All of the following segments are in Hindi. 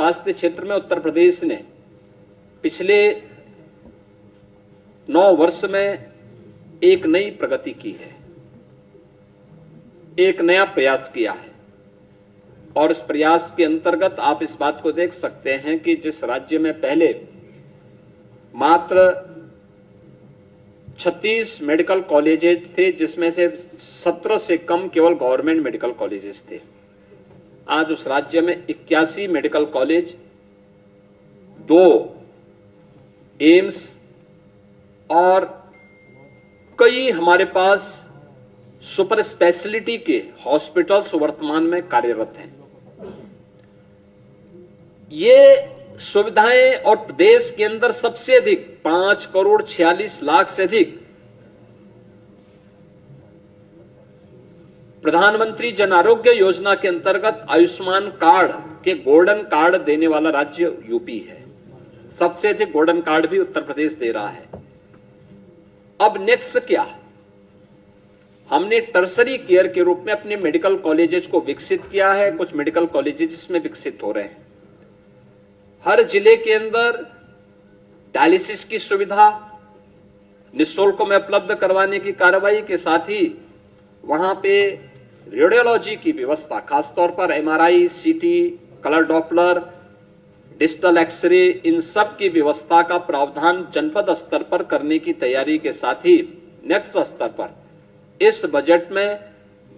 स्वास्थ्य क्षेत्र में उत्तर प्रदेश ने पिछले 9 वर्ष में एक नई प्रगति की है, एक नया प्रयास किया है। और इस प्रयास के अंतर्गत आप इस बात को देख सकते हैं कि जिस राज्य में पहले मात्र 36 मेडिकल कॉलेजेस थे, जिसमें से 17 से कम केवल गवर्नमेंट मेडिकल कॉलेजेस थे, आज उस राज्य में 81 मेडिकल कॉलेज, 2 एम्स और कई हमारे पास सुपर स्पेशलिटी के हॉस्पिटल्स वर्तमान में कार्यरत हैं। ये सुविधाएं और देश के अंदर सबसे अधिक 5,46,00,000 से अधिक प्रधानमंत्री जन आरोग्य योजना के अंतर्गत आयुष्मान कार्ड के गोल्डन कार्ड देने वाला राज्य यूपी है। सबसे अधिक गोल्डन कार्ड भी उत्तर प्रदेश दे रहा है। अब नेक्स्ट क्या? हमने टर्सरी केयर के रूप में अपने मेडिकल कॉलेजेस को विकसित किया है। कुछ मेडिकल कॉलेजेस इसमें विकसित हो रहे हैं। हर जिले के अंदर डायलिसिस की सुविधा निःशुल्क में उपलब्ध करवाने की कार्रवाई के साथ ही वहां पे रेडियोलॉजी की व्यवस्था, खासतौर पर एमआरआई, सीटी, कलर डॉपलर, डिजिटल एक्सरे, इन सब की व्यवस्था का प्रावधान जनपद स्तर पर करने की तैयारी के साथ ही नेक्स्ट स्तर पर इस बजट में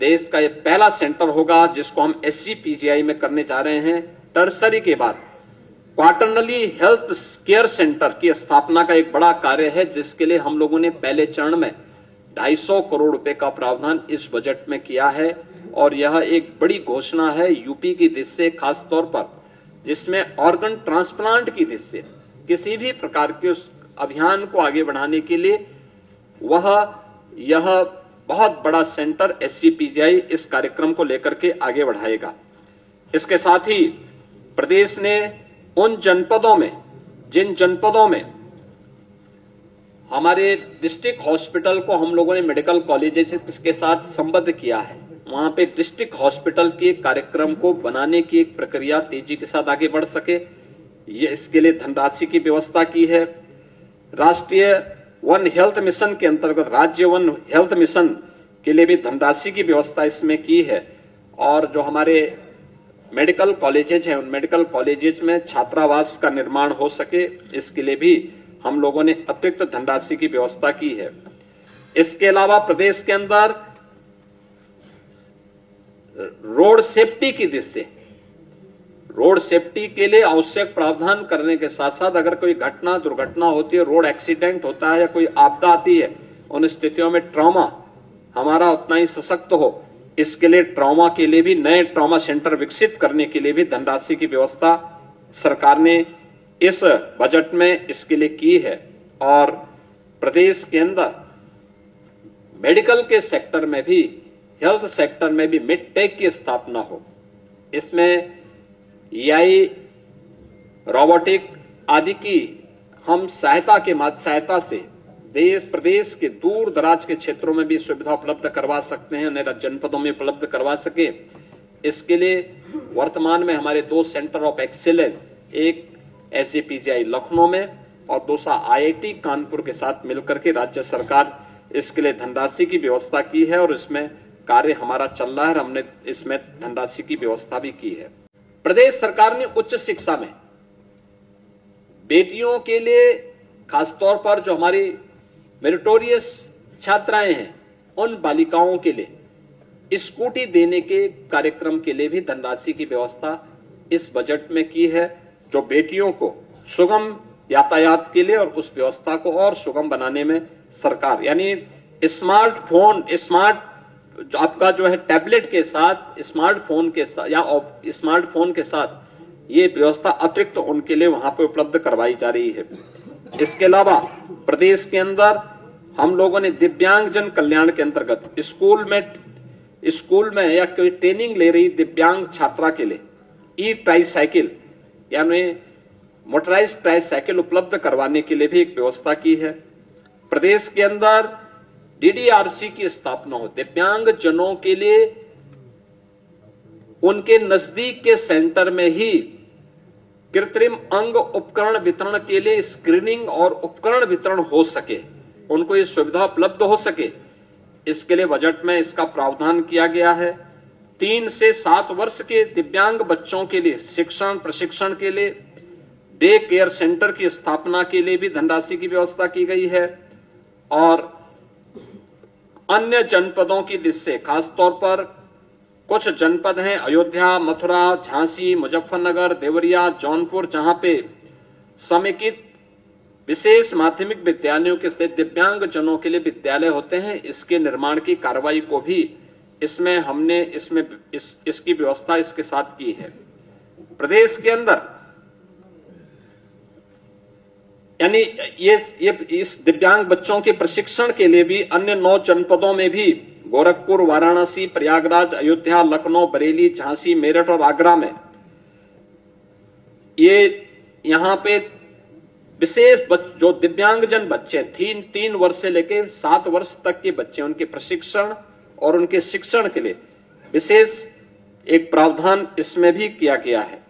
देश का यह पहला सेंटर होगा जिसको हम SCPGI में करने जा रहे हैं। टर्सरी के बाद क्वार्टरली हेल्थ केयर सेंटर की स्थापना का एक बड़ा कार्य है, जिसके लिए हम लोगों ने पहले चरण में 250 करोड़ रुपए का प्रावधान इस बजट में किया है। और यह एक बड़ी घोषणा है यूपी की दृष्टि से, खासतौर पर जिसमें ऑर्गन ट्रांसप्लांट की दृष्टि से किसी भी प्रकार के उस अभियान को आगे बढ़ाने के लिए यह बहुत बड़ा सेंटर SCPGI इस कार्यक्रम को लेकर के आगे बढ़ाएगा। इसके साथ ही प्रदेश ने उन जनपदों में, जिन जनपदों में हमारे डिस्ट्रिक्ट हॉस्पिटल को हम लोगों ने मेडिकल कॉलेजेस के साथ संबद्ध किया है, वहां पे डिस्ट्रिक्ट हॉस्पिटल के कार्यक्रम को बनाने की एक प्रक्रिया तेजी के साथ आगे बढ़ सके, ये इसके लिए धनराशि की व्यवस्था की है। राष्ट्रीय वन हेल्थ मिशन के अंतर्गत राज्य वन हेल्थ मिशन के लिए भी धनराशि की व्यवस्था इसमें की है। और जो हमारे मेडिकल कॉलेजेज हैं, उन मेडिकल कॉलेजेज में छात्रावास का निर्माण हो सके, इसके लिए भी हम लोगों ने अतिरिक्त धनराशि की व्यवस्था की है। इसके अलावा प्रदेश के अंदर रोड सेफ्टी की दृष्टि से, रोड सेफ्टी के लिए आवश्यक प्रावधान करने के साथ साथ अगर कोई दुर्घटना होती है, रोड एक्सीडेंट होता है या कोई आपदा आती है, उन स्थितियों में ट्रॉमा हमारा उतना ही सशक्त हो, इसके लिए ट्रॉमा के लिए भी नए ट्रॉमा सेंटर विकसित करने के लिए भी धनराशि की व्यवस्था सरकार ने इस बजट में इसके लिए की है। और प्रदेश के अंदर मेडिकल के सेक्टर में भी, हेल्थ सेक्टर में भी मिडटेक की स्थापना हो, इसमें AI, रोबोटिक आदि की हम सहायता से प्रदेश के दूर दराज के क्षेत्रों में भी सुविधा उपलब्ध करवा सकते हैं, नए जनपदों में उपलब्ध करवा सके। इसके लिए वर्तमान में हमारे 2 सेंटर ऑफ एक्सीलेंस, एक SCPGI लखनऊ में और दूसरा IIT कानपुर के साथ मिलकर के राज्य सरकार इसके लिए धनराशि की व्यवस्था की है और इसमें कार्य हमारा चल रहा है। हमने इसमें धनराशि की व्यवस्था भी की है। प्रदेश सरकार ने उच्च शिक्षा में बेटियों के लिए, खासतौर पर जो हमारी मेरिटोरियस छात्राएं हैं, उन बालिकाओं के लिए स्कूटी देने के कार्यक्रम के लिए भी धनराशि की व्यवस्था इस बजट में की है, जो बेटियों को सुगम यातायात के लिए और उस व्यवस्था को और सुगम बनाने में सरकार, यानी स्मार्टफोन, जो आपका जो है टैबलेट के साथ, स्मार्टफोन के साथ या स्मार्टफोन के साथ ये व्यवस्था अतिरिक्त उनके लिए वहां पर उपलब्ध करवाई जा रही है। इसके अलावा प्रदेश के अंदर हम लोगों ने दिव्यांगजन कल्याण के अंतर्गत स्कूल में या कोई ट्रेनिंग ले रही दिव्यांग छात्रा के लिए ट्राईसाइकिल यानी मोटराइज्ड ट्राईसाइकिल उपलब्ध करवाने के लिए भी एक व्यवस्था की है। प्रदेश के अंदर DDRC की स्थापना हो, दिव्यांग जनों के लिए उनके नजदीक के सेंटर में ही कृत्रिम अंग उपकरण वितरण के लिए स्क्रीनिंग और उपकरण वितरण हो सके, उनको ये सुविधा उपलब्ध हो सके, इसके लिए बजट में इसका प्रावधान किया गया है। 3 से 7 वर्ष के दिव्यांग बच्चों के लिए शिक्षण प्रशिक्षण के लिए डे केयर सेंटर की स्थापना के लिए भी धनराशि की व्यवस्था की गई है। और अन्य जनपदों की दृष्टि से खासतौर पर कुछ जनपद हैं अयोध्या, मथुरा, झांसी, मुजफ्फरनगर, देवरिया, जौनपुर, जहां पे समेकित विशेष माध्यमिक विद्यालयों के स्थित दिव्यांग जनों के लिए विद्यालय होते हैं, इसके निर्माण की कार्रवाई को भी इसमें हमने इसकी व्यवस्था इसके साथ की है। प्रदेश के अंदर यानी ये इस दिव्यांग बच्चों के प्रशिक्षण के लिए भी अन्य 9 जनपदों में भी गोरखपुर, वाराणसी, प्रयागराज, अयोध्या, लखनऊ, बरेली, झांसी, मेरठ और आगरा में यहां पे विशेष जो दिव्यांगजन बच्चे 3 वर्ष से लेकर 7 वर्ष तक के बच्चे, उनके प्रशिक्षण और उनके शिक्षण के लिए विशेष एक प्रावधान इसमें भी किया गया है।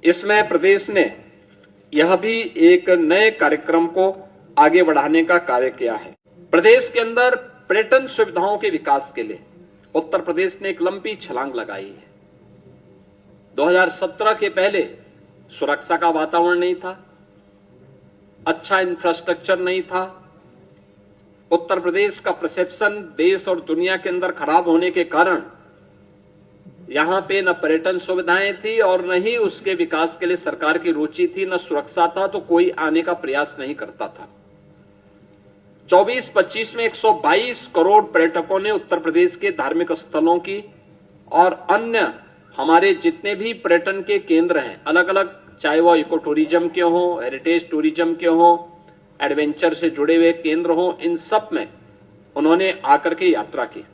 इसमें प्रदेश ने यह भी एक नए कार्यक्रम को आगे बढ़ाने का कार्य किया है। प्रदेश के अंदर पर्यटन सुविधाओं के विकास के लिए उत्तर प्रदेश ने एक लंबी छलांग लगाई है। 2017 के पहले सुरक्षा का वातावरण नहीं था, अच्छा इंफ्रास्ट्रक्चर नहीं था, उत्तर प्रदेश का परसेप्शन देश और दुनिया के अंदर खराब होने के कारण यहां पे न पर्यटन सुविधाएं थी और न ही उसके विकास के लिए सरकार की रुचि थी, न सुरक्षा था, तो कोई आने का प्रयास नहीं करता था। 24-25 में 122 करोड़ पर्यटकों ने उत्तर प्रदेश के धार्मिक स्थलों की और अन्य हमारे जितने भी पर्यटन के केंद्र हैं अलग अलग, चाहे वो इको टूरिज्म के हों, हेरिटेज टूरिज्म के हों, एडवेंचर से जुड़े हुए केंद्र हों, इन सब में उन्होंने आकर के यात्रा की।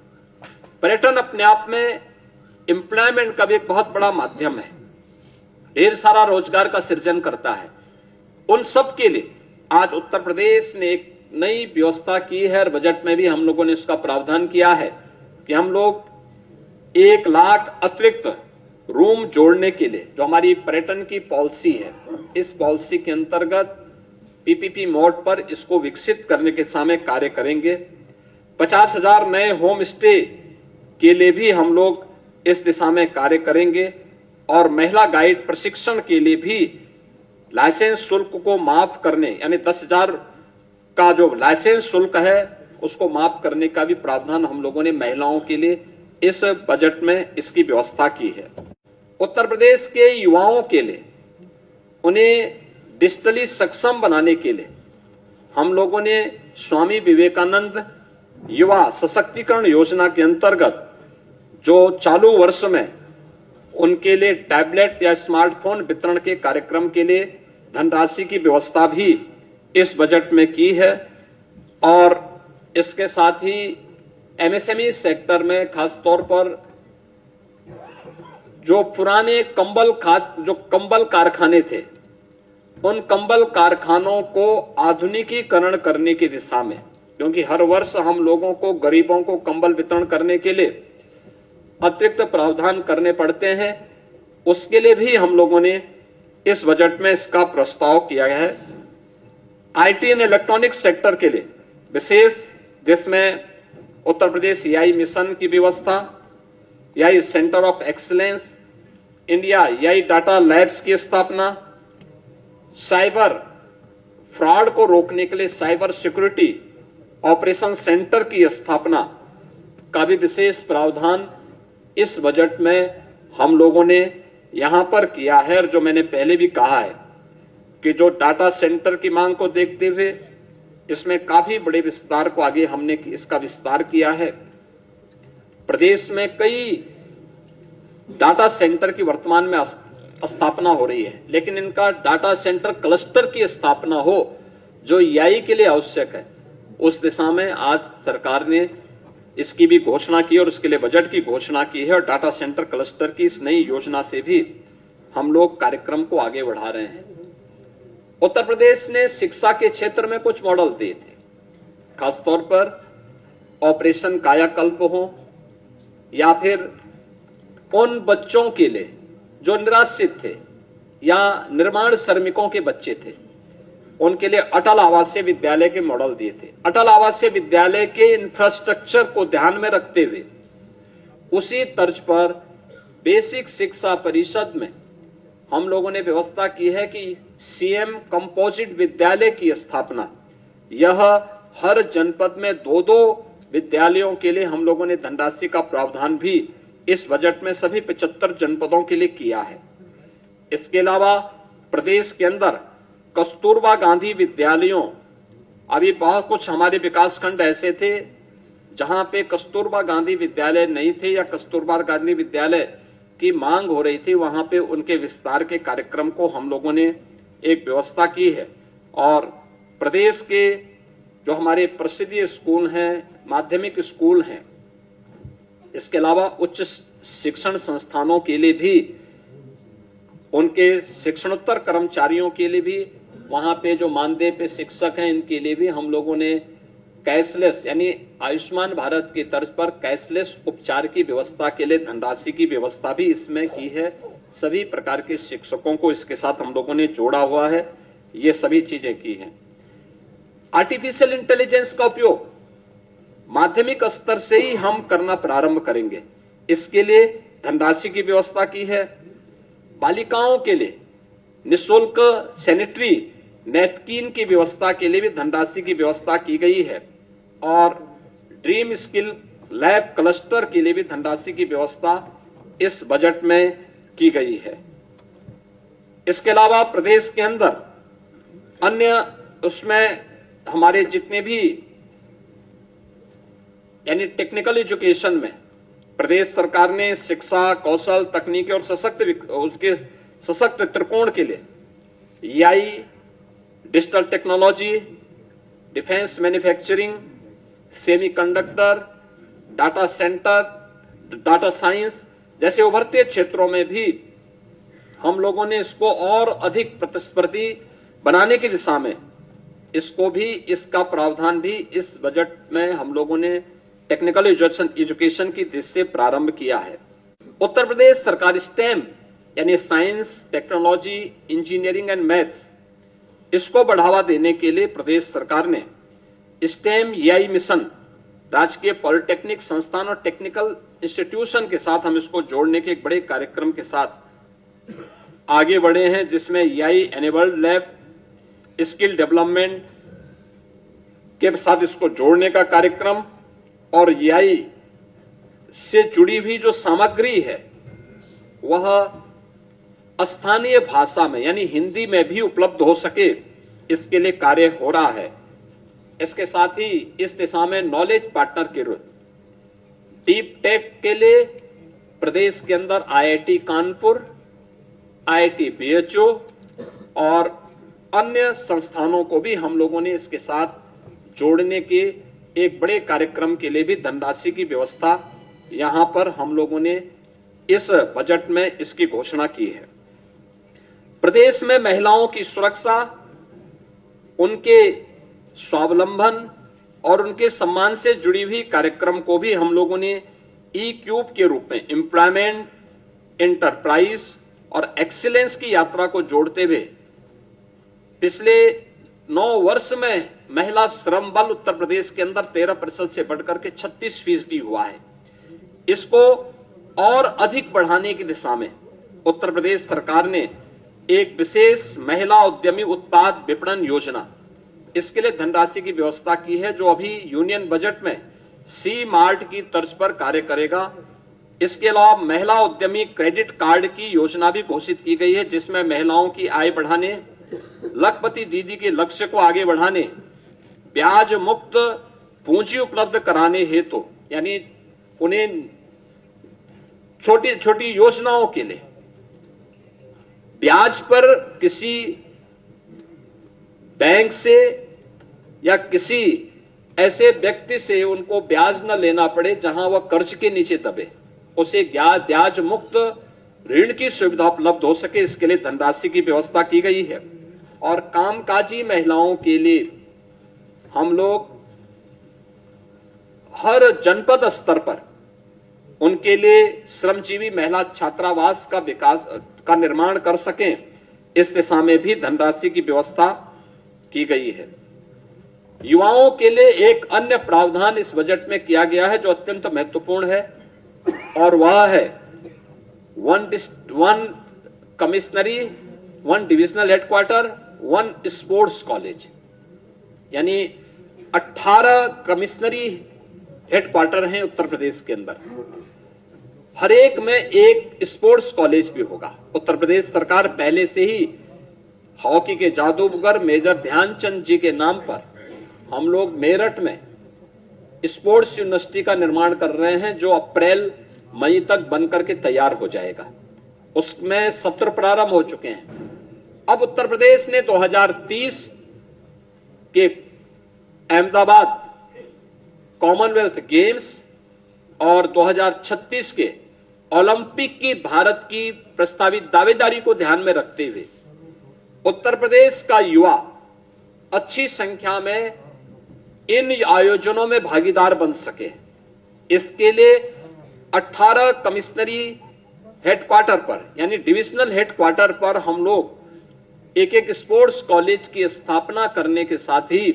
पर्यटन अपने आप में एम्प्लॉयमेंट का भी एक बहुत बड़ा माध्यम है, ढेर सारा रोजगार का सृजन करता है। उन सब के लिए आज उत्तर प्रदेश ने एक नई व्यवस्था की है और बजट में भी हम लोगों ने इसका प्रावधान किया है कि हम लोग 1 लाख अतिरिक्त रूम जोड़ने के लिए जो हमारी पर्यटन की पॉलिसी है, इस पॉलिसी के अंतर्गत पीपीपी मोड पर इसको विकसित करने के सामने कार्य करेंगे। 50,000 नए होम स्टे के लिए भी हम लोग इस दिशा में कार्य करेंगे और महिला गाइड प्रशिक्षण के लिए भी लाइसेंस शुल्क को माफ करने, यानी 10,000 का जो लाइसेंस शुल्क है उसको माफ करने का भी प्रावधान हम लोगों ने महिलाओं के लिए इस बजट में इसकी व्यवस्था की है। उत्तर प्रदेश के युवाओं के लिए उन्हें डिजिटली सक्षम बनाने के लिए हम लोगों ने स्वामी विवेकानंद युवा सशक्तिकरण योजना के अंतर्गत जो चालू वर्ष में उनके लिए टैबलेट या स्मार्टफोन वितरण के कार्यक्रम के लिए धनराशि की व्यवस्था भी इस बजट में की है। और इसके साथ ही एमएसएमई सेक्टर में खासतौर पर जो पुराने कंबल कारखाने थे, उन कंबल कारखानों को आधुनिकीकरण करने की दिशा में, क्योंकि हर वर्ष हम लोगों को, गरीबों को कंबल वितरण करने के लिए अतिरिक्त प्रावधान करने पड़ते हैं, उसके लिए भी हम लोगों ने इस बजट में इसका प्रस्ताव किया है। आईटी एंड इलेक्ट्रॉनिक्स सेक्टर के लिए विशेष, जिसमें उत्तर प्रदेश एआई मिशन की व्यवस्था, AI centre of excellence, India AI data labs की स्थापना, साइबर फ्रॉड को रोकने के लिए साइबर सिक्योरिटी ऑपरेशन सेंटर की स्थापना का भी विशेष प्रावधान इस बजट में हम लोगों ने यहां पर किया है। और जो मैंने पहले भी कहा है कि जो डाटा सेंटर की मांग को देखते हुए इसमें काफी बड़े विस्तार को आगे हमने इसका विस्तार किया है। प्रदेश में कई डाटा सेंटर की वर्तमान में स्थापना हो रही है, लेकिन इनका डाटा सेंटर क्लस्टर की स्थापना हो जो एआई के लिए आवश्यक है, उस दिशा में आज सरकार ने इसकी भी घोषणा की और उसके लिए बजट की घोषणा की है। और डाटा सेंटर क्लस्टर की इस नई योजना से भी हम लोग कार्यक्रम को आगे बढ़ा रहे हैं। उत्तर प्रदेश ने शिक्षा के क्षेत्र में कुछ मॉडल दिए थे, खासतौर पर ऑपरेशन कायाकल्प हो या फिर उन बच्चों के लिए जो निराश्रित थे, या निर्माण श्रमिकों के बच्चे थे, उनके लिए अटल आवासीय विद्यालय के मॉडल दिए थे। अटल आवासीय विद्यालय के इंफ्रास्ट्रक्चर को ध्यान में रखते हुए उसी तर्ज पर बेसिक शिक्षा परिषद में हम लोगों ने व्यवस्था की है कि सीएम कंपोजिट विद्यालय की स्थापना, यह हर जनपद में 2-2 विद्यालयों के लिए हम लोगों ने धनराशि का प्रावधान भी इस बजट में सभी 75 जनपदों के लिए किया है। इसके अलावा प्रदेश के अंदर कस्तूरबा गांधी विद्यालयों, अभी बहुत कुछ हमारे विकासखंड ऐसे थे जहां पे कस्तूरबा गांधी विद्यालय नहीं थे या कस्तूरबा गांधी विद्यालय की मांग हो रही थी, वहां पे उनके विस्तार के कार्यक्रम को हम लोगों ने एक व्यवस्था की है। और प्रदेश के जो हमारे प्रसिद्ध स्कूल हैं, माध्यमिक स्कूल हैं, इसके अलावा उच्च शिक्षण संस्थानों के लिए भी, उनके शिक्षणोत्तर कर्मचारियों के लिए भी, वहां पे जो मानदेय पे शिक्षक हैं, इनके लिए भी हम लोगों ने कैशलेस यानी आयुष्मान भारत की तर्ज पर कैशलेस उपचार की व्यवस्था के लिए धनराशि की व्यवस्था भी इसमें की है। सभी प्रकार के शिक्षकों को इसके साथ हम लोगों ने जोड़ा हुआ है, ये सभी चीजें की हैं। आर्टिफिशियल इंटेलिजेंस का उपयोग माध्यमिक स्तर से ही हम करना प्रारंभ करेंगे, इसके लिए धनराशि की व्यवस्था की है। बालिकाओं के लिए निःशुल्क सैनिटरी नैपकिन की व्यवस्था के लिए भी धनराशि की व्यवस्था की गई है और ड्रीम स्किल लैब क्लस्टर के लिए भी धनराशि की व्यवस्था इस बजट में की गई है। इसके अलावा प्रदेश के अंदर अन्य उसमें हमारे जितने भी यानी टेक्निकल एजुकेशन में प्रदेश सरकार ने शिक्षा, कौशल, तकनीकी और सशक्त त्रिकोण के लिए EI, digital technology, defence manufacturing, semiconductor, data centre, data science जैसे उभरते क्षेत्रों में भी हम लोगों ने इसको और अधिक प्रतिस्पर्धी बनाने की दिशा में इसको भी, इसका प्रावधान भी इस बजट में हम लोगों ने टेक्निकल एजुकेशन की दृष्टि से प्रारंभ किया है। उत्तर प्रदेश सरकार स्टेम यानी science, technology, engineering and maths, इसको बढ़ावा देने के लिए प्रदेश सरकार ने स्टेम EI मिशन, राजकीय पॉलिटेक्निक संस्थान और टेक्निकल इंस्टीट्यूशन के साथ हम इसको जोड़ने के एक बड़े कार्यक्रम के साथ आगे बढ़े हैं, जिसमें EI enabled lab, skill development के साथ इसको जोड़ने का कार्यक्रम और EI से जुड़ी हुई जो सामग्री है वह स्थानीय भाषा में यानी हिंदी में भी उपलब्ध हो सके, इसके लिए कार्य हो रहा है। इसके साथ ही इस दिशा में नॉलेज पार्टनर के रूप डीप टेक के लिए प्रदेश के अंदर IIT कानपुर, IIT BHU और अन्य संस्थानों को भी हम लोगों ने इसके साथ जोड़ने के एक बड़े कार्यक्रम के लिए भी धनराशि की व्यवस्था यहां पर हम लोगों ने इस बजट में इसकी घोषणा की है। प्रदेश में महिलाओं की सुरक्षा, उनके स्वावलंबन और उनके सम्मान से जुड़ी हुई कार्यक्रम को भी हम लोगों ने E-क्यूब के रूप में एम्प्लॉयमेंट, एंटरप्राइज और एक्सीलेंस की यात्रा को जोड़ते हुए पिछले 9 वर्ष में महिला श्रम बल उत्तर प्रदेश के अंदर 13% से बढ़कर के 36% हुआ है। इसको और अधिक बढ़ाने की दिशा में उत्तर प्रदेश सरकार ने एक विशेष महिला उद्यमी उत्पाद विपणन योजना, इसके लिए धनराशि की व्यवस्था की है, जो अभी यूनियन बजट में C-मार्ट की तर्ज पर कार्य करेगा। इसके अलावा महिला उद्यमी क्रेडिट कार्ड की योजना भी घोषित की गई है, जिसमें महिलाओं की आय बढ़ाने, लखपति दीदी के लक्ष्य को आगे बढ़ाने, ब्याज मुक्त पूंजी उपलब्ध कराने हेतु यानी उन्हें छोटी छोटी योजनाओं के लिए ब्याज पर किसी बैंक से या किसी ऐसे व्यक्ति से उनको ब्याज न लेना पड़े जहां वह कर्ज के नीचे दबे, उसे ब्याज मुक्त ऋण की सुविधा उपलब्ध हो सके, इसके लिए धनराशि की व्यवस्था की गई है। और कामकाजी महिलाओं के लिए हम लोग हर जनपद स्तर पर उनके लिए श्रमजीवी महिला छात्रावास का निर्माण कर सकें, इस दिशा में भी धनराशि की व्यवस्था की गई है। युवाओं के लिए एक अन्य प्रावधान इस बजट में किया गया है जो अत्यंत महत्वपूर्ण है, और वह है one commissionary, one divisional headquarter, one sports college, यानी 18 कमिश्नरी हेडक्वार्टर हैं उत्तर प्रदेश के अंदर। हर एक में एक स्पोर्ट्स कॉलेज भी होगा। उत्तर प्रदेश सरकार पहले से ही हॉकी के जादूगर मेजर ध्यानचंद जी के नाम पर हम लोग मेरठ में स्पोर्ट्स यूनिवर्सिटी का निर्माण कर रहे हैं, जो अप्रैल मई तक बनकर के तैयार हो जाएगा। उसमें सत्र प्रारंभ हो चुके हैं। अब उत्तर प्रदेश ने 2030 के अहमदाबाद कॉमनवेल्थ गेम्स और 2036 के ओलंपिक की भारत की प्रस्तावित दावेदारी को ध्यान में रखते हुए उत्तर प्रदेश का युवा अच्छी संख्या में इन आयोजनों में भागीदार बन सके, इसके लिए 18 कमिश्नरी हेडक्वार्टर पर यानी डिविजनल हेडक्वार्टर पर हम लोग एक एक स्पोर्ट्स कॉलेज की स्थापना करने के साथ ही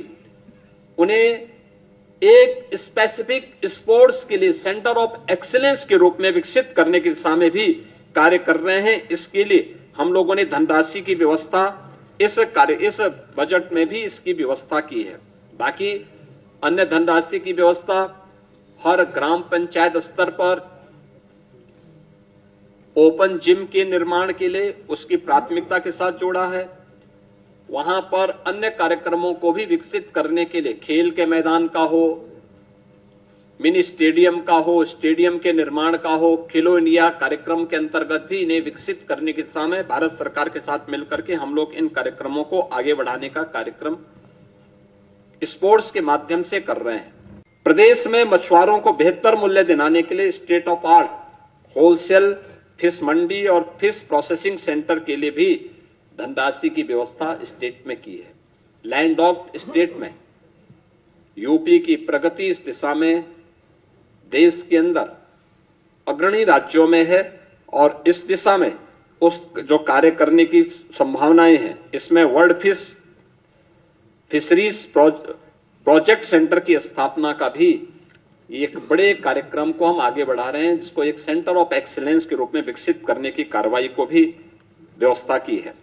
उन्हें एक स्पेसिफिक स्पोर्ट्स के लिए सेंटर ऑफ एक्सीलेंस के रूप में विकसित करने की दिशा में भी कार्य कर रहे हैं। इसके लिए हम लोगों ने धनराशि की व्यवस्था इस बजट में भी इसकी व्यवस्था की है। बाकी अन्य धनराशि की व्यवस्था हर ग्राम पंचायत स्तर पर ओपन जिम के निर्माण के लिए उसकी प्राथमिकता के साथ जोड़ा है। वहां पर अन्य कार्यक्रमों को भी विकसित करने के लिए खेल के मैदान का हो, मिनी स्टेडियम का हो, स्टेडियम के निर्माण का हो, खेलो इंडिया कार्यक्रम के अंतर्गत भी इन्हें विकसित करने की दिशा में भारत सरकार के साथ मिलकर के हम लोग इन कार्यक्रमों को आगे बढ़ाने का कार्यक्रम स्पोर्ट्स के माध्यम से कर रहे हैं। प्रदेश में मछुआरों को बेहतर मूल्य दिलाने के लिए state of art wholesale fish मंडी और फिश प्रोसेसिंग सेंटर के लिए भी धनराशि की व्यवस्था स्टेट में की है। लैंड लॉक्ड स्टेट में यूपी की प्रगति इस दिशा में देश के अंदर अग्रणी राज्यों में है और इस दिशा में उस जो कार्य करने की संभावनाएं हैं, इसमें वर्ल्ड फिशरीज प्रोजेक्ट सेंटर की स्थापना का भी एक बड़े कार्यक्रम को हम आगे बढ़ा रहे हैं, जिसको एक सेंटर ऑफ एक्सीलेंस के रूप में विकसित करने की कार्रवाई को भी व्यवस्था की है।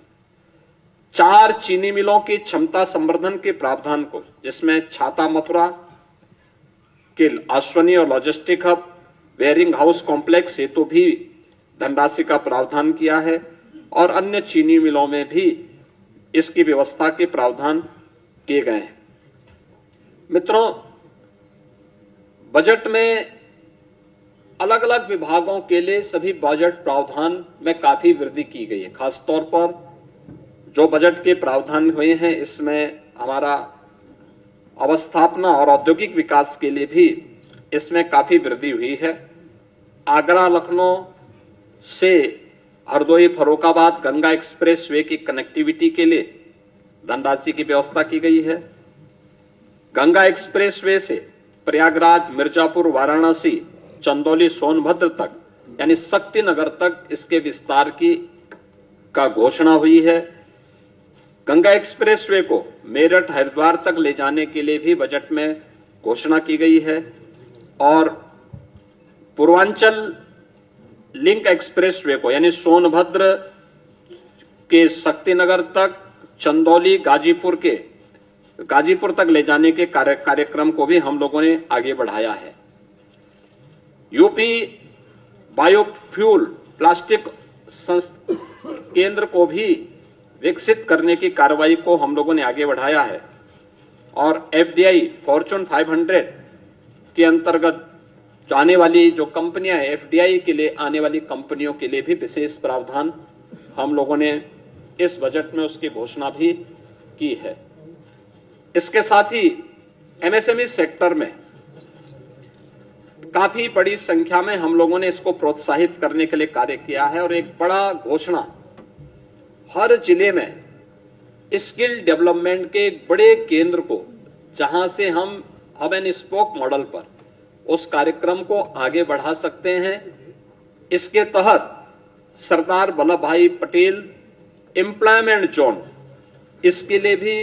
4 चीनी मिलों की क्षमता संवर्धन के प्रावधान को, जिसमें छाता मथुरा के अश्वनी और logistic hub, wearing house complex हेतु भी धनराशि का प्रावधान किया है और अन्य चीनी मिलों में भी इसकी व्यवस्था के प्रावधान किए गए हैं। मित्रों, बजट में अलग अलग विभागों के लिए सभी बजट प्रावधान में काफी वृद्धि की गई है। खासतौर पर जो बजट के प्रावधान हुए हैं, इसमें हमारा अवस्थापना और औद्योगिक विकास के लिए भी इसमें काफी वृद्धि हुई है। आगरा लखनऊ से हरदोई फर्रुखाबाद गंगा एक्सप्रेस वे की कनेक्टिविटी के लिए धनराशि की व्यवस्था की गई है। गंगा एक्सप्रेस वे से प्रयागराज, मिर्जापुर, वाराणसी, चंदौली, सोनभद्र तक यानी शक्तिनगर तक इसके विस्तार का घोषणा हुई है। गंगा एक्सप्रेसवे को मेरठ, हरिद्वार तक ले जाने के लिए भी बजट में घोषणा की गई है और पूर्वांचल लिंक एक्सप्रेसवे को यानी सोनभद्र के शक्तिनगर तक, चंदौली, गाजीपुर तक ले जाने के कार्यक्रम को भी हम लोगों ने आगे बढ़ाया है। यूपी बायोफ्यूल प्लास्टिक केंद्र को भी विकसित करने की कार्रवाई को हम लोगों ने आगे बढ़ाया है और एफडीआई फॉर्च्यून 500 के अंतर्गत आने वाली जो कंपनियां हैं, एफडीआई के लिए आने वाली कंपनियों के लिए भी विशेष प्रावधान हम लोगों ने इस बजट में उसकी घोषणा भी की है। इसके साथ ही एमएसएमई सेक्टर में काफी बड़ी संख्या में हम लोगों ने इसको प्रोत्साहित करने के लिए कार्य किया है और एक बड़ा घोषणा, हर जिले में स्किल डेवलपमेंट के एक बड़े केंद्र को, जहां से हम हब एंड स्पोक मॉडल पर उस कार्यक्रम को आगे बढ़ा सकते हैं। इसके तहत सरदार वल्लभ भाई पटेल एम्प्लॉयमेंट जोन, इसके लिए भी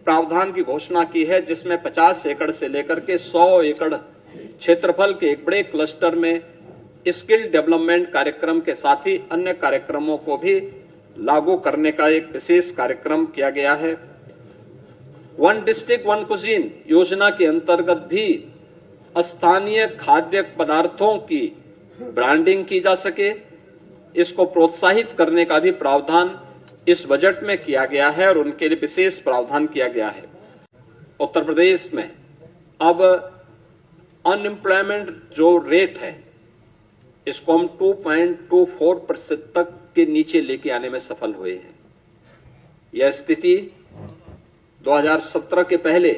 प्रावधान की घोषणा की है, जिसमें 50 एकड़ से लेकर के 100 एकड़ क्षेत्रफल के एक बड़े क्लस्टर में स्किल डेवलपमेंट कार्यक्रम के साथ ही अन्य कार्यक्रमों को भी लागू करने का एक विशेष कार्यक्रम किया गया है। वन डिस्ट्रिक्ट वन कुजीन योजना के अंतर्गत भी स्थानीय खाद्य पदार्थों की ब्रांडिंग की जा सके, इसको प्रोत्साहित करने का भी प्रावधान इस बजट में किया गया है और उनके लिए विशेष प्रावधान किया गया है। उत्तर प्रदेश में अब अनएम्प्लॉयमेंट जो रेट है, इसको हम 2.24% तक के नीचे लेके आने में सफल हुए हैं। यह स्थिति 2017 के पहले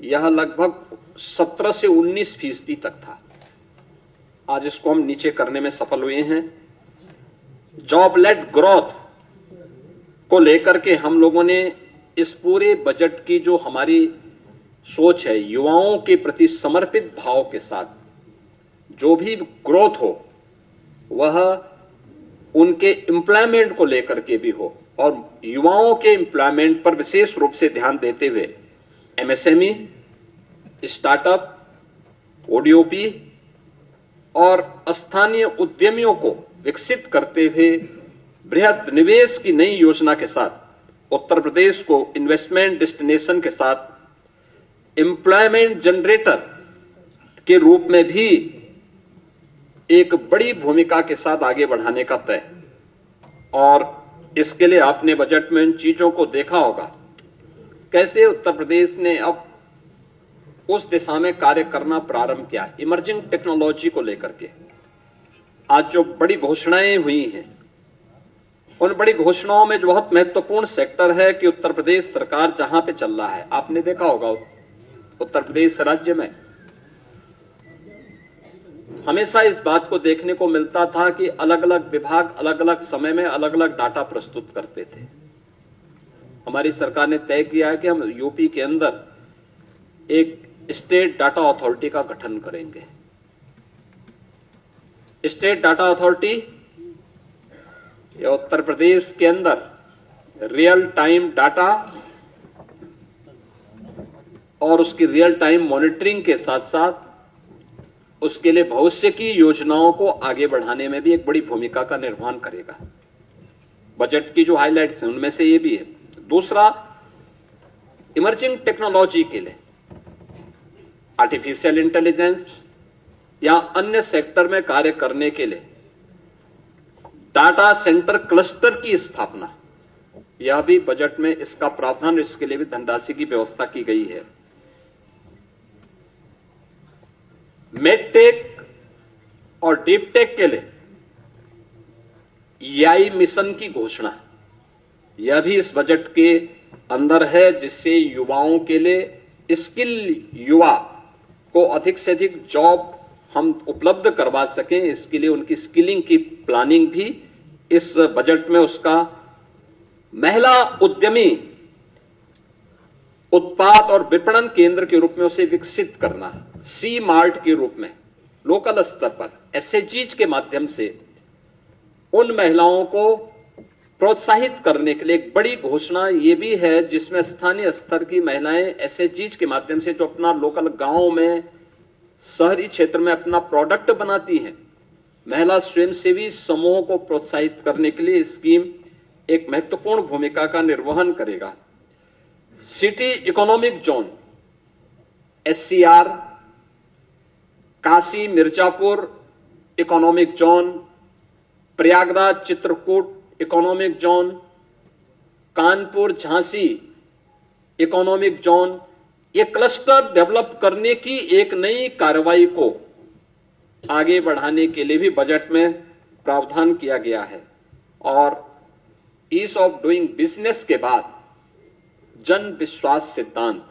यह लगभग 17 से 19% तक था। आज इसको हम नीचे करने में सफल हुए हैं। जॉब लेड ग्रोथ को लेकर के हम लोगों ने इस पूरे बजट की जो हमारी सोच है, युवाओं के प्रति समर्पित भाव के साथ जो भी ग्रोथ हो वह उनके एम्प्लॉयमेंट को लेकर के भी हो और युवाओं के एम्प्लॉयमेंट पर विशेष रूप से ध्यान देते हुए एमएसएमई, स्टार्टअप, ओडीओपी और स्थानीय उद्यमियों को विकसित करते हुए बृहद निवेश की नई योजना के साथ उत्तर प्रदेश को इन्वेस्टमेंट डेस्टिनेशन के साथ एम्प्लॉयमेंट जनरेटर के रूप में भी एक बड़ी भूमिका के साथ आगे बढ़ाने का तय। और इसके लिए आपने बजट में इन चीजों को देखा होगा, कैसे उत्तर प्रदेश ने अब उस दिशा में कार्य करना प्रारंभ किया। इमर्जिंग टेक्नोलॉजी को लेकर के आज जो बड़ी घोषणाएं हुई हैं, उन बड़ी घोषणाओं में जो बहुत महत्वपूर्ण सेक्टर है कि उत्तर प्रदेश सरकार जहां पे चल रहा है, आपने देखा होगा उत्तर प्रदेश राज्य में हमेशा इस बात को देखने को मिलता था कि अलग अलग विभाग अलग अलग समय में अलग अलग डाटा प्रस्तुत करते थे। हमारी सरकार ने तय किया है कि हम यूपी के अंदर एक स्टेट डाटा अथॉरिटी का गठन करेंगे। स्टेट डाटा अथॉरिटी या उत्तर प्रदेश के अंदर रियल टाइम डाटा और उसकी रियल टाइम मॉनिटरिंग के साथ साथ उसके लिए भविष्य की योजनाओं को आगे बढ़ाने में भी एक बड़ी भूमिका का निर्वहन करेगा। बजट की जो हाइलाइट्स हैं उनमें से ये भी है। दूसरा, इमर्जिंग टेक्नोलॉजी के लिए आर्टिफिशियल इंटेलिजेंस या अन्य सेक्टर में कार्य करने के लिए डाटा सेंटर क्लस्टर की स्थापना, यह भी बजट में इसका प्रावधान, इसके लिए भी धनराशि की व्यवस्था की गई है। मेडटेक और डीपटेक के लिए एआई मिशन की घोषणा, यह भी इस बजट के अंदर है, जिससे युवाओं के लिए स्किल युवा को अधिक से अधिक जॉब हम उपलब्ध करवा सकें। इसके लिए उनकी स्किलिंग की प्लानिंग भी इस बजट में, उसका महिला उद्यमी उत्पाद और विपणन केंद्र के रूप में उसे विकसित करना, सी मार्ट के रूप में लोकल स्तर पर एसएचजीज के माध्यम से उन महिलाओं को प्रोत्साहित करने के लिए एक बड़ी घोषणा ये भी है, जिसमें स्थानीय स्तर की महिलाएं एसएचजीज के माध्यम से जो अपना लोकल गांव में, शहरी क्षेत्र में अपना प्रोडक्ट बनाती हैं, महिला स्वयंसेवी समूहों को प्रोत्साहित करने के लिए स्कीम एक महत्वपूर्ण भूमिका का निर्वहन करेगा। City economic zone SCR, Kashi Mirzapur economic zone, Prayagraj Chitrakoot economic zone, Kanpur Jhansi economic zone, ये क्लस्टर डेवलप करने की एक नई कार्रवाई को आगे बढ़ाने के लिए भी बजट में प्रावधान किया गया है। और ईज ऑफ डूइंग बिजनेस के बाद जन विश्वास सिद्धांत,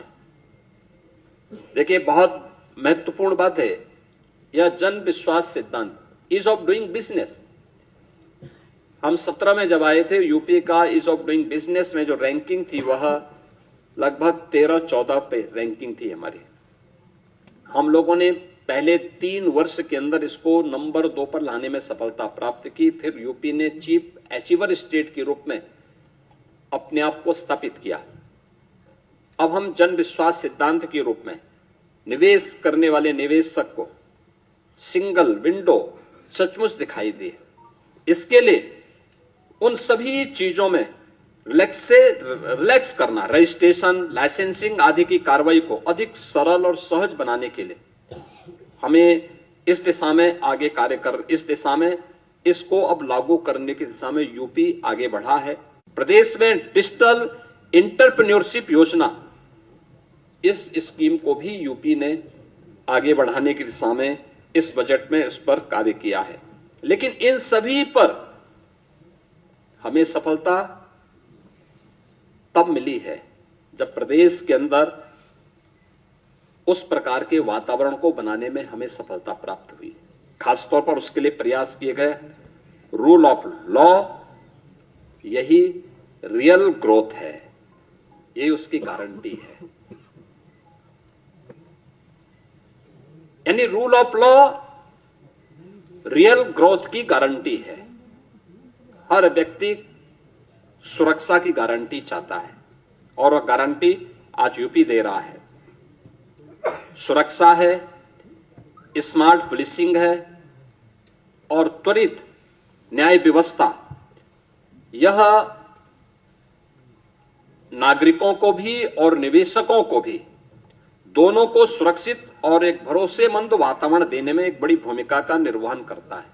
देखिए बहुत महत्वपूर्ण बात है यह जन विश्वास सिद्धांत, ईज ऑफ डूइंग बिजनेस। हम 17 में जब आए थे, यूपी का ईज ऑफ डूइंग बिजनेस में जो रैंकिंग थी वह लगभग 13-14 पे रैंकिंग थी हमारी। हम लोगों ने पहले 3 वर्ष के अंदर इसको नंबर 2 पर लाने में सफलता प्राप्त की। फिर यूपी ने चीफ अचीवर स्टेट के रूप में अपने आप को स्थापित किया। अब हम जन विश्वास सिद्धांत के रूप में निवेश करने वाले निवेशक को सिंगल विंडो सचमुच दिखाई दे। इसके लिए उन सभी चीजों में रिलैक्स करना, रजिस्ट्रेशन, लाइसेंसिंग आदि की कार्रवाई को अधिक सरल और सहज बनाने के लिए हमें इस दिशा में आगे कार्य कर, इस दिशा में इसको अब लागू करने की दिशा में यूपी आगे बढ़ा है। प्रदेश में डिजिटल एंटरप्रेन्योरशिप योजना, इस स्कीम को भी यूपी ने आगे बढ़ाने की दिशा में इस बजट में इस पर कार्य किया है। लेकिन इन सभी पर हमें सफलता तब मिली है जब प्रदेश के अंदर उस प्रकार के वातावरण को बनाने में हमें सफलता प्राप्त हुई। खासतौर पर उसके लिए प्रयास किए गए रूल ऑफ लॉ, यही रियल ग्रोथ है, यही उसकी गारंटी है। यानी rule of law real growth की गारंटी है। हर व्यक्ति सुरक्षा की गारंटी चाहता है और वह गारंटी आज यूपी दे रहा है। सुरक्षा है, स्मार्ट पुलिसिंग है और त्वरित न्याय व्यवस्था। यह नागरिकों को भी और निवेशकों को भी, दोनों को सुरक्षित और एक भरोसेमंद वातावरण देने में एक बड़ी भूमिका का निर्वहन करता है।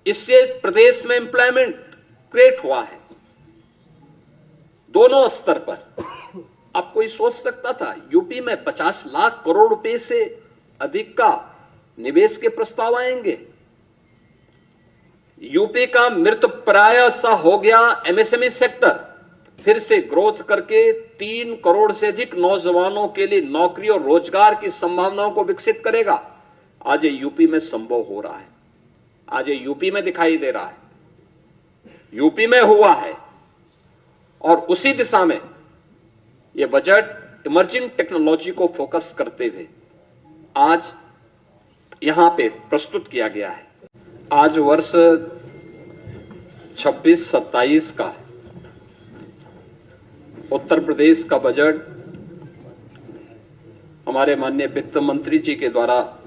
इससे प्रदेश में एम्प्लॉयमेंट क्रिएट हुआ है दोनों स्तर पर। अब कोई सोच सकता था यूपी में 50 लाख करोड़ रुपए से अधिक का निवेश के प्रस्ताव आएंगे? यूपी का मृत प्राय सा हो गया एमएसएमई सेक्टर फिर से ग्रोथ करके 3 करोड़ से अधिक नौजवानों के लिए नौकरी और रोजगार की संभावनाओं को विकसित करेगा। आज ये यूपी में संभव हो रहा है, आज ये यूपी में दिखाई दे रहा है, यूपी में हुआ है। और उसी दिशा में यह बजट इमर्जिंग टेक्नोलॉजी को फोकस करते हुए आज यहां पे प्रस्तुत किया गया है। आज वर्ष 26-27 का उत्तर प्रदेश का बजट हमारे माननीय वित्त मंत्री जी के द्वारा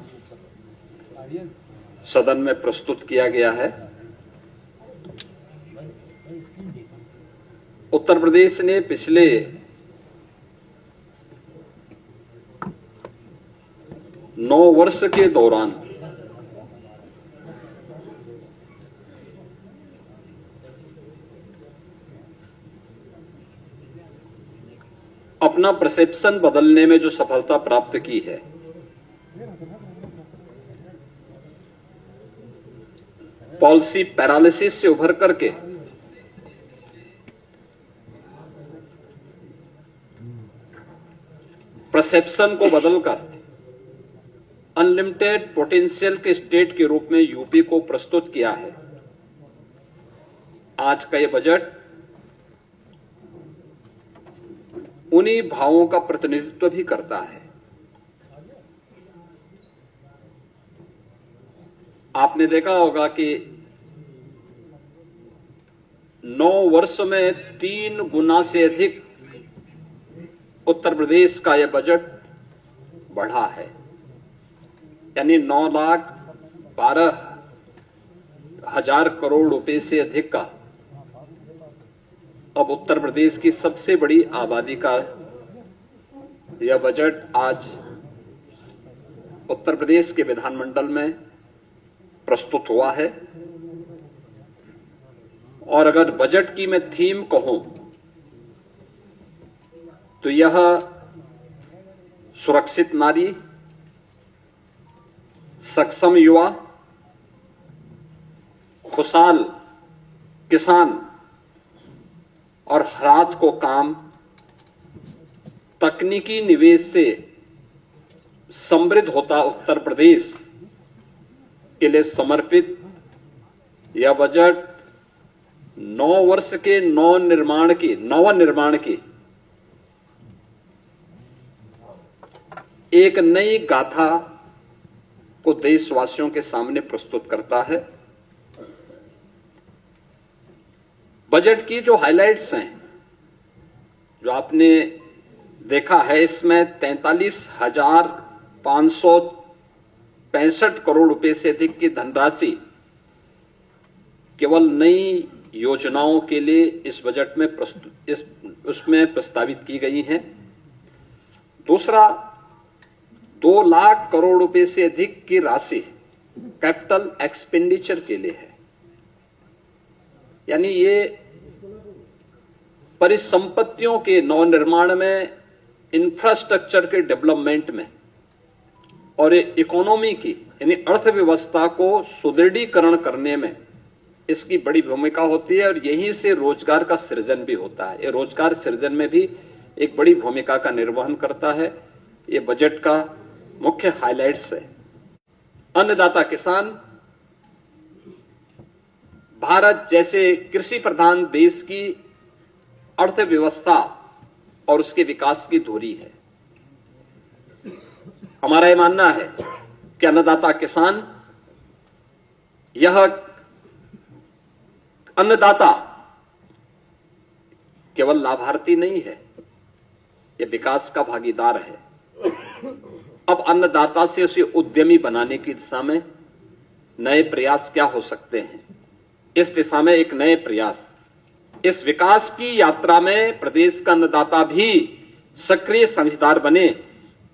सदन में प्रस्तुत किया गया है। उत्तर प्रदेश ने पिछले 9 वर्ष के दौरान अपना परसेप्शन बदलने में जो सफलता प्राप्त की है, पॉलिसी पैरालिसिस से उभर करके परसेप्शन को बदलकर अनलिमिटेड पोटेंशियल के स्टेट के रूप में यूपी को प्रस्तुत किया है। आज का यह बजट उन्हीं भावों का प्रतिनिधित्व भी करता है। आपने देखा होगा कि 9 वर्ष में 3 गुना से अधिक उत्तर प्रदेश का यह बजट बढ़ा है, यानी 9,12,000 करोड़ रुपए से अधिक का अब उत्तर प्रदेश की सबसे बड़ी आबादी का यह बजट आज उत्तर प्रदेश के विधानमंडल में प्रस्तुत हुआ है। और अगर बजट की मैं थीम कहूं तो यह सुरक्षित नारी, सक्षम युवा, खुशहाल किसान और रात को काम, तकनीकी निवेश से समृद्ध होता उत्तर प्रदेश के लिए समर्पित यह बजट 9 वर्ष के नवनिर्माण की एक नई गाथा को देशवासियों के सामने प्रस्तुत करता है। बजट की जो हाइलाइट्स हैं, जो आपने देखा है, इसमें 43,565 करोड़ रुपए से अधिक की धनराशि केवल नई योजनाओं के लिए इस बजट में उसमें प्रस्तावित की गई हैं। दूसरा, 2 लाख करोड़ रुपए से अधिक की राशि कैपिटल एक्सपेंडिचर के लिए है, यानी ये परिसंपत्तियों के नवनिर्माण में, इंफ्रास्ट्रक्चर के डेवलपमेंट में और इकोनॉमी की यानी अर्थव्यवस्था को सुदृढ़ीकरण करने में इसकी बड़ी भूमिका होती है और यहीं से रोजगार का सृजन भी होता है। ये रोजगार सृजन में भी एक बड़ी भूमिका का निर्वहन करता है। ये बजट का मुख्य हाइलाइट्स है। अन्नदाता किसान, भारत जैसे कृषि प्रधान देश की अर्थव्यवस्था और उसके विकास की धुरी है। हमारा यह मानना है कि अन्नदाता किसान, यह अन्नदाता केवल लाभार्थी नहीं है, यह विकास का भागीदार है। अब अन्नदाता से उसे उद्यमी बनाने की दिशा में नए प्रयास क्या हो सकते हैं, इस दिशा में एक नए प्रयास, इस विकास की यात्रा में प्रदेश का अन्नदाता भी सक्रिय साझेदार बने,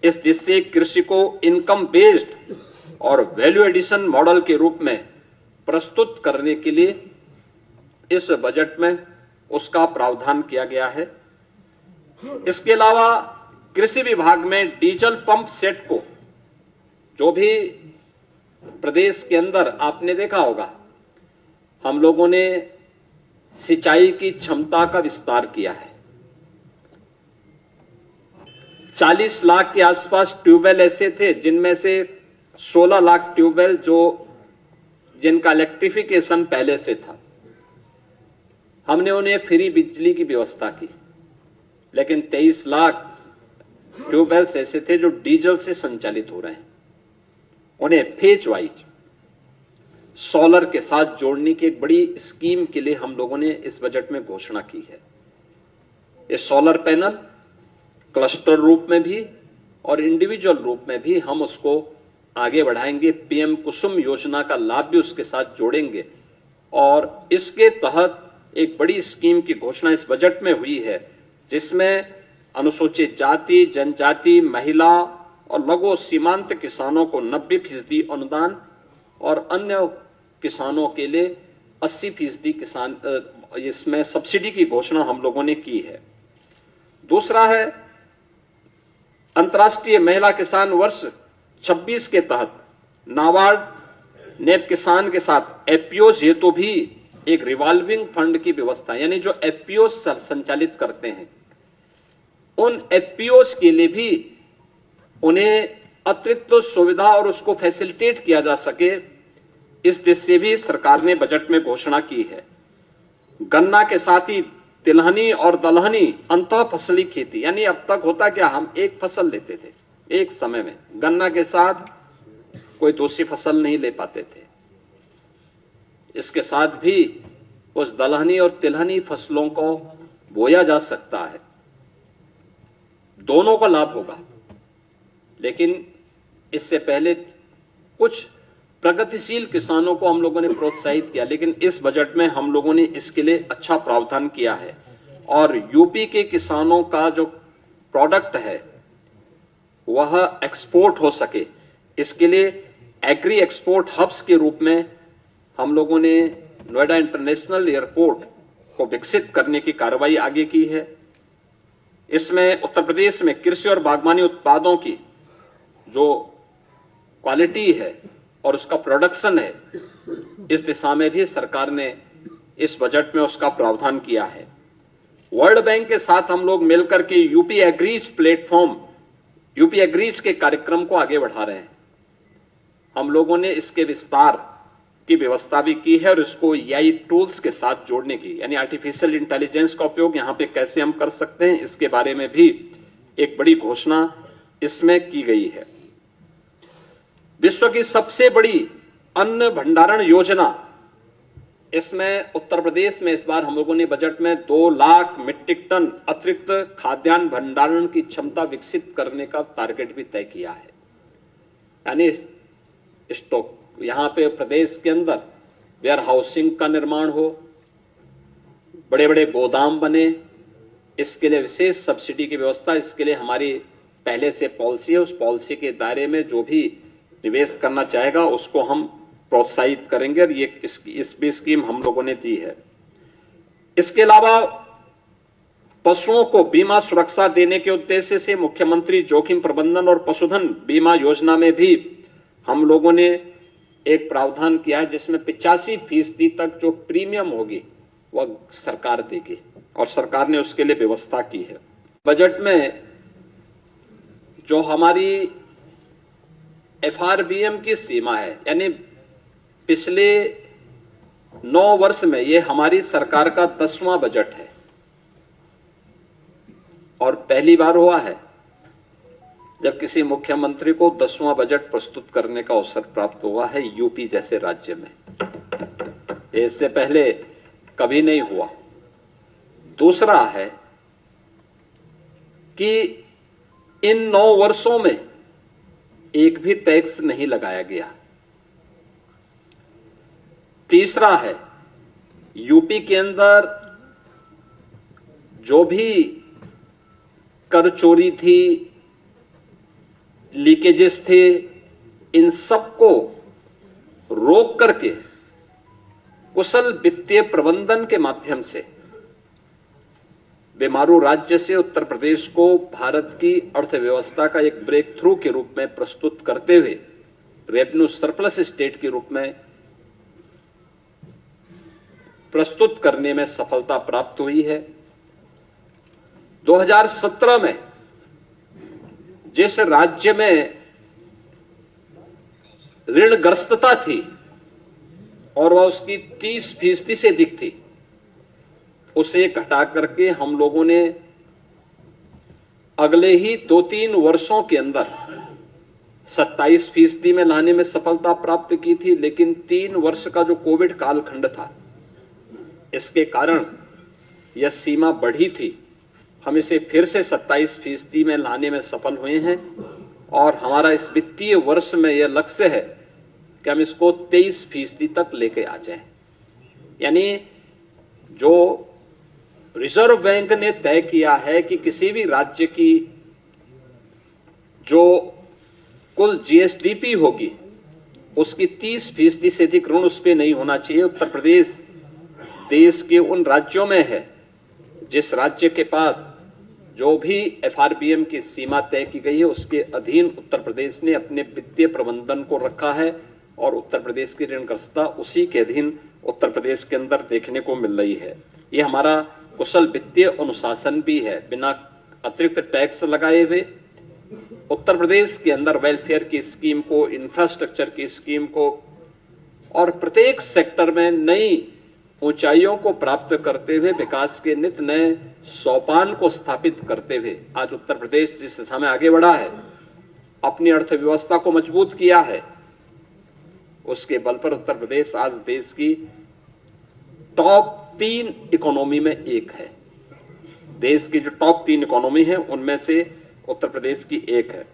इस दिशा से कृषि को इनकम बेस्ड और वैल्यू एडिशन मॉडल के रूप में प्रस्तुत करने के लिए इस बजट में उसका प्रावधान किया गया है। इसके अलावा कृषि विभाग में डीजल पंप सेट को, जो भी प्रदेश के अंदर आपने देखा होगा, हम लोगों ने सिंचाई की क्षमता का विस्तार किया है। 40 लाख के आसपास ट्यूबवेल ऐसे थे जिनमें से 16 लाख ट्यूबवेल जिनका इलेक्ट्रिफिकेशन पहले से था, हमने उन्हें फ्री बिजली की व्यवस्था की। लेकिन 23 लाख ट्यूबवेल्स ऐसे थे जो डीजल से संचालित हो रहे हैं, उन्हें फेज वाइज सोलर के साथ जोड़ने की एक बड़ी स्कीम के लिए हम लोगों ने इस बजट में घोषणा की है। ये सोलर पैनल क्लस्टर रूप में भी और इंडिविजुअल रूप में भी हम उसको आगे बढ़ाएंगे। पीएम कुसुम योजना का लाभ भी उसके साथ जोड़ेंगे और इसके तहत एक बड़ी स्कीम की घोषणा इस बजट में हुई है, जिसमें अनुसूचित जाति, जनजाति, महिला और लघु सीमांत किसानों को 90% अनुदान और अन्य किसानों के लिए 80% किसान इसमें सब्सिडी की घोषणा हम लोगों ने की है। दूसरा है अंतर्राष्ट्रीय महिला किसान वर्ष 26 के तहत नाबार्ड नेप किसान के साथ एफपीओज हेतु भी एक रिवॉल्विंग फंड की व्यवस्था, यानी जो एफपीओज संचालित करते हैं उन एफपीओज के लिए भी उन्हें अतिरिक्त सुविधा और उसको फैसिलिटेट किया जा सके, इस दिशा से भी सरकार ने बजट में घोषणा की है। गन्ना के साथ ही तिलहनी और दलहनी अंतः फसली खेती, यानी अब तक होता क्या, हम एक फसल लेते थे एक समय में, गन्ना के साथ कोई दूसरी फसल नहीं ले पाते थे। इसके साथ भी उस दलहनी और तिलहनी फसलों को बोया जा सकता है, दोनों को लाभ होगा। लेकिन इससे पहले कुछ प्रगतिशील किसानों को हम लोगों ने प्रोत्साहित किया, लेकिन इस बजट में हम लोगों ने इसके लिए अच्छा प्रावधान किया है और यूपी के किसानों का जो प्रोडक्ट है वह एक्सपोर्ट हो सके, इसके लिए एग्री एक्सपोर्ट हब्स के रूप में हम लोगों ने नोएडा इंटरनेशनल एयरपोर्ट को विकसित करने की कार्रवाई आगे की है। इसमें उत्तर प्रदेश में कृषि और बागवानी उत्पादों की जो क्वालिटी है और उसका प्रोडक्शन है, इस दिशा में भी सरकार ने इस बजट में उसका प्रावधान किया है। वर्ल्ड बैंक के साथ हम लोग मिलकर के UP agrees platform, UP agrees के कार्यक्रम को आगे बढ़ा रहे हैं। हम लोगों ने इसके विस्तार की व्यवस्था भी की है और इसको एआई टूल्स के साथ जोड़ने की, यानी आर्टिफिशियल इंटेलिजेंस का उपयोग यहां पे कैसे हम कर सकते हैं, इसके बारे में भी एक बड़ी घोषणा इसमें की गई है। विश्व की सबसे बड़ी अन्न भंडारण योजना, इसमें उत्तर प्रदेश में इस बार हम लोगों ने बजट में 2 लाख मीट्रिक टन अतिरिक्त खाद्यान्न भंडारण की क्षमता विकसित करने का टारगेट भी तय किया है। यानी स्टॉक, यहां पे प्रदेश के अंदर वेयर हाउसिंग का निर्माण हो, बड़े बड़े गोदाम बने, इसके लिए विशेष सब्सिडी की व्यवस्था, इसके लिए हमारी पहले से पॉलिसी है। उस पॉलिसी के दायरे में जो भी निवेश करना चाहेगा उसको हम प्रोत्साहित करेंगे और ये इस भी स्कीम हम लोगों ने दी है। इसके अलावा पशुओं को बीमा सुरक्षा देने के उद्देश्य से मुख्यमंत्री जोखिम प्रबंधन और पशुधन बीमा योजना में भी हम लोगों ने एक प्रावधान किया है, जिसमें 85% तक जो प्रीमियम होगी वह सरकार देगी और सरकार ने उसके लिए व्यवस्था की है। बजट में जो हमारी एफआरबीएम की सीमा है, यानी पिछले 9 वर्ष में यह हमारी सरकार का 10वां बजट है और पहली बार हुआ है जब किसी मुख्यमंत्री को 10वां बजट प्रस्तुत करने का अवसर प्राप्त हुआ है यूपी जैसे राज्य में। इससे पहले कभी नहीं हुआ। दूसरा है कि इन 9 वर्षों में एक भी टैक्स नहीं लगाया गया। तीसरा है, यूपी के अंदर जो भी कर चोरी थी, लीकेजेस थे, इन सबको रोक करके कुशल वित्तीय प्रबंधन के माध्यम से बीमारू राज्य से उत्तर प्रदेश को भारत की अर्थव्यवस्था का एक ब्रेक थ्रू के रूप में प्रस्तुत करते हुए रेवेन्यू सरप्लस स्टेट के रूप में प्रस्तुत करने में सफलता प्राप्त हुई है। 2017 में जिस राज्य में ऋणग्रस्तता थी और वह उसकी 30% से अधिक थी, उसे घटा करके हम लोगों ने अगले ही 2-3 वर्षों के अंदर 27% में लाने में सफलता प्राप्त की थी। लेकिन 3 वर्ष का जो कोविड कालखंड था, इसके कारण यह सीमा बढ़ी थी। हम इसे फिर से 27% में लाने में सफल हुए हैं और हमारा इस वित्तीय वर्ष में यह लक्ष्य है कि हम इसको 23% तक लेके आ जाएं। यानी जो रिजर्व बैंक ने तय किया है कि किसी भी राज्य की जो कुल जीएसडीपी होगी उसकी 30% से अधिक ऋण उस पर नहीं होना चाहिए। उत्तर प्रदेश देश के उन राज्यों में है जिस राज्य के पास जो भी एफआरबीएम की सीमा तय की गई है उसके अधीन उत्तर प्रदेश ने अपने वित्तीय प्रबंधन को रखा है और उत्तर प्रदेश की ऋणग्रस्तता उसी के अधीन उत्तर प्रदेश के अंदर देखने को मिल रही है। ये हमारा कुशल वित्तीय अनुशासन भी है। बिना अतिरिक्त टैक्स लगाए हुए उत्तर प्रदेश के अंदर वेलफेयर की स्कीम को, इंफ्रास्ट्रक्चर की स्कीम को और प्रत्येक सेक्टर में नई ऊंचाइयों को प्राप्त करते हुए विकास के नित नए सोपान को स्थापित करते हुए आज उत्तर प्रदेश जिस दिशा में आगे बढ़ा है, अपनी अर्थव्यवस्था को मजबूत किया है, उसके बल पर उत्तर प्रदेश आज देश की टॉप 3 इकोनॉमी में एक है। देश की जो टॉप 3 इकोनॉमी है उनमें से उत्तर प्रदेश की एक है।